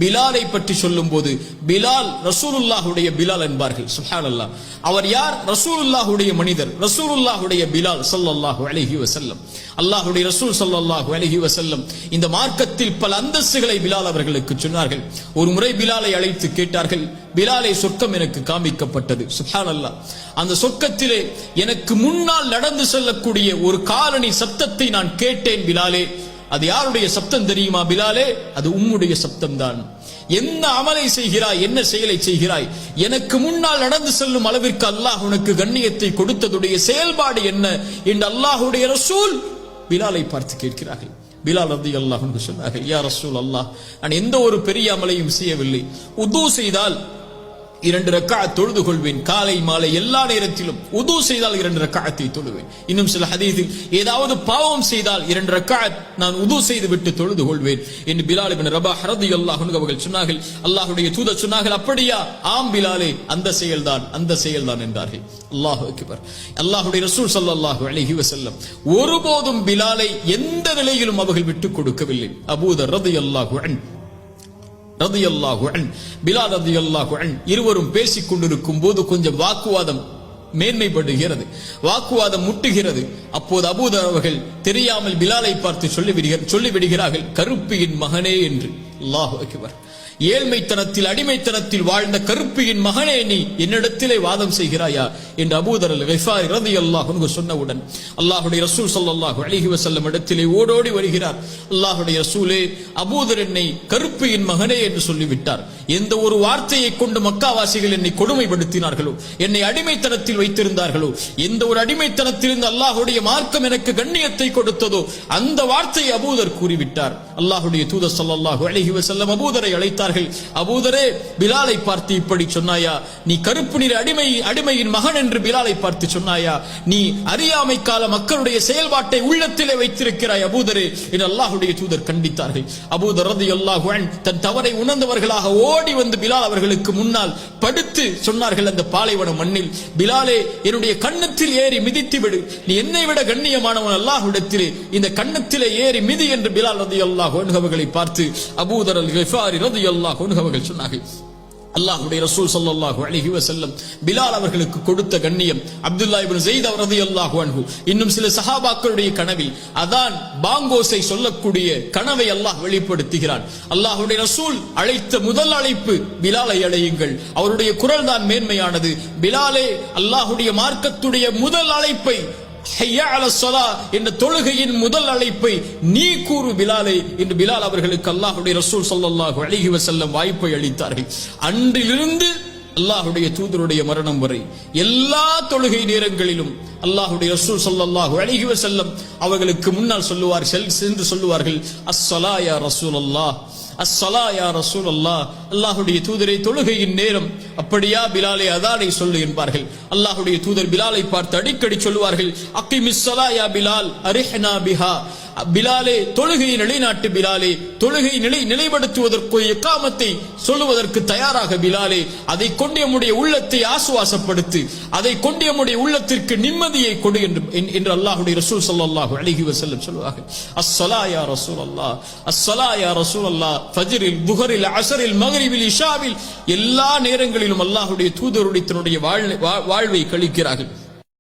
பிலாலை பற்றி சொல்லும் போது பிலால் ரசூலுல்லாஹுடைய பிலால் என்பார்கள். சுப்ஹானல்லாஹ். அவர் யார்? ரசூலுல்லாஹுடைய மனிதர், ரசூலுல்லாஹுடைய பிலால் ஸல்லல்லாஹு அலைஹி வஸல்லம். அல்லாஹ்வுடைய ரசூல் ஸல்லல்லாஹு அலைஹி வஸல்லம் இந்த மார்க்கத்தில் பல அந்தஸ்துகளை பிலால் அவர்களுக்கு சொன்னார்கள். ஒரு முறை பிலாலை அழைத்து கேட்டார்கள், பிலாலை சொர்க்கம் எனக்கு காண்பிக்கப்பட்டது. சுப்ஹானல்லாஹ். அந்த சொர்க்கத்திலே எனக்கு முன்னால் நடந்து செல்லக்கூடிய ஒரு காலணி சப்தத்தை நான் கேட்டேன் பிலாலே. அது யாருடைய சப்தம் தெரியுமா பிலாலே? அது உம்முடைய சப்தம் தான். என்ன அமலை செய்கிறாய், என்ன செயலை செய்கிறாய், எனக்கு முன்னால் நடந்து செல்லும் அளவிற்கு அல்லாஹ் உனக்கு கண்ணியத்தை கொடுத்ததுடைய செயல்பாடு என்ன என்று அல்லாஹ்வுடைய ரசூல் பிலாலை பார்த்து கேட்கிறார்கள். பிலால் ரலியல்லாஹு அன்ஹு சொன்னார்கள், யா ரசூல் அல்லாஹ், நான் எந்த ஒரு பெரிய அமலையும் செய்யவில்லை. உது செய்தால் 2 ரக்அத் தொழுது கொள்வேன். காலை மாலை எல்லா நேரத்திலும் உது செய்தால் 2 ரக்அத்தை தொழுவேன். இன்னும் சில ஹதீஸில் ஏதாவது பாவம் செய்தால் 2 ரக்அத் நான் உது செய்து விட்டு தொழுது கொள்வேன் என்று பிலால் இப்னு ரபாஹ் ரலியல்லாஹு அன்ஹு அவர்கள் சொன்னார்கள். அல்லாஹ்வுடைய தூதர் சொன்னார்கள், அப்படியா? ஆம் பிலாலே, அந்த செயல்தான் என்றார்கள். அல்லாஹு அக்பர். அல்லாஹ்வுடைய ரசூல் ஸல்லல்லாஹு அலைஹி வஸல்லம் ஒருபோதும் பிலாலை எந்த நிலையிலும் அவர்கள் விட்டுக் கொடுக்கவில்லை. அபூதர் ரலியல்லாஹு அன்ஹு பிலால் ரலியல்லாஹு அன்ஹு இருவரும் பேசிக் கொண்டிருக்கும் போது கொஞ்சம் வாக்குவாதம் மேன்மைப்படுகிறது, வாக்குவாதம் முட்டுகிறது. அப்போது அபூதர் அவர்கள் தெரியாமல் பிலாலை பார்த்து சொல்லிவிடுகிறார்கள், கருப்பியின் மகனே என்று. அல்லாஹு அக்பர். ஏழ்மைத்தனத்தில் அடிமைத்தனத்தில் வாழ்ந்த கருப்பியின் மகனே, நீ என்னிடத்திலே வாதம் செய்கிறாயா என்று அபூதர் அல்-கிஃபாரி ரலியல்லாஹு அன்ஹு சொன்னவுடன் அல்லாஹ்வுடைய ரசூல் ஸல்லல்லாஹு அலைஹி வஸல்லம் இடத்திலே ஓடோடி வருகிறார். அல்லாஹ்வுடைய ரசூலே, அபூதர் என்னை கருப்பியின் மகனே என்று சொல்லிவிட்டார். எந்த ஒரு வார்த்தையை கொண்டு மக்காவாசிகள் என்னை கொடுமைப்படுத்தினார்களோ, என்னை அடிமைத்தனத்தில் வைத்திருந்தார்களோ, எந்த ஒரு அடிமைத்தனத்திலிருந்து அல்லாஹ்வுடைய மார்க்கம் எனக்கு கண்ணியத்தை கொடுத்ததோ அந்த வார்த்தையை அபூதர் கூறிவிட்டார். அல்லாஹ்வுடைய தூதர் ஸல்லல்லாஹு அலைஹி வஸல்லம் அபூதரை அழைத்தார்கள். அபூதரே, பிலாலை பார்த்து இப்படி சொன்னாயா? நீ கருப்பு நிற அடிமையின் மகன் என்று பிலாலை பார்த்து சொன்னாயா? நீ அறியாமை கால மக்களுடைய செயல்பாட்டை உள்ளத்திலே வைத்திருக்கிறாய் அபூதரே என்று அல்லாஹ்வுடைய தூதர் கண்டித்தார்கள். அபூதர் ரலியல்லாஹு அன்ஹு தன் தவறை உணர்ந்தவர்களாக ஓடி வந்து பிலால் அவர்களுக்கு முன்னால் படுத்து சொன்னார்கள், அந்த பாலைவன மண்ணில், பிலாலே, என்னுடைய கன்னத்தில் ஏறி மிதித்து விடு. நீ என்னை விட கண்ணியமானவன் அல்லாஹ்விடத்திலே, இந்த கன்னத்திலே ஏறி மிதி என்று பிலால் ரலியல்லாஹு அன்ஹு அவர்களை பார்த்து அபூதர் அல்-கிஃபாரி ரலியல்லாஹு அன்ஹு அவர்கள் சொன்னார்கள். அல்லாஹ்வுடைய ரசூல் ஸல்லல்லாஹு அலைஹி வஸல்லம் பிலால் அவர்களுக்கு கொடுத்த கண்ணியம். அப்துல்லாஹ் இப்னு ஸைத் ரலியல்லாஹு அன்ஹு இன்னும் சில சஹாபாக்களுடைய கனவில் அதான் பாங்கோசை சொல்லக்கூடிய கனவை அல்லாஹ் வெளிப்படுத்துகிறான். அல்லாஹ்வுடைய ரசூல் அழைத்த முதல் அழைப்பு, பிலாலை அழையுங்கள், அவருடைய குரல் தான் மேன்மையானது. பிலாலே, அல்லாஹ்வுடைய மார்க்கத்துடைய முதல் அழைப்பை, ஹய்யா அலஸ் ஸலா என்ற தொழுகையின் முதல் அழைப்பை நீ கூறு பிலாலே என்று பிலால் அவர்களுக்கு அல்லாஹ்வுடைய ரசூல் ஸல்லல்லாஹு அலைஹி வஸல்லம் வாய்ப்பை அளித்தார்கள். அன்றிலிருந்து அல்லாஹ்வுடைய தூதருடைய மரணம் வரை எல்லா தொழுகை நேரங்களிலும் அல்லாஹ்வுடைய ரசூல் ஸல்லல்லாஹு அலைஹி வஸல்லம் அவர்களுக்கு முன்னால் சென்று சொல்லுவார்கள், அஸ்ஸலா யா ரசூலல்லாஹ், அஸ்ஸலா யா ரசூலல்லாஹ். அல்லாஹ்வுடைய தூதரை, தொழுகையின் நேரம். அப்படியா பிலாலே, அதானை சொல்லு என்பார்கள். அல்லாஹ்வுடைய தூதர் பிலாலை பார்த்து அடிக்கடி சொல்லுவார்கள், அக்கிமிஸ் ஸலா யா பிலால் அரிஹ்னா பிஹா. பிலாலே, தொழுகையை நிலைநாட்டு பிலாலே, தொழுகை நிலைப்படுத்துவதற்கு இக்காமத்தை சொல்லுவதற்கு தயாராக பிலாலே, அதை கொண்டு நம்முடைய உள்ளத்தை ஆசுவாசப்படுத்து, அதை கொண்டு நம்முடைய உள்ளத்திற்கு நிம்மதியை கொடு என்று அல்லாஹ்வுடைய ரசூல் ஸல்லல்லாஹு அலைஹி வஸல்லம் சொல்வார்கள். அஸ்ஸலா யா ரசூலல்லாஹ், அஸ்ஸலா யா ரசூலல்லாஹ். ஃபஜ்ரில், துஹரில், அஸரில், மக்ரிபில், இஷாவில் எல்லா நேரங்களிலும் அல்லாஹ்வுடைய தூதருடைய வாழ்வை கழிக்கிறார்கள்.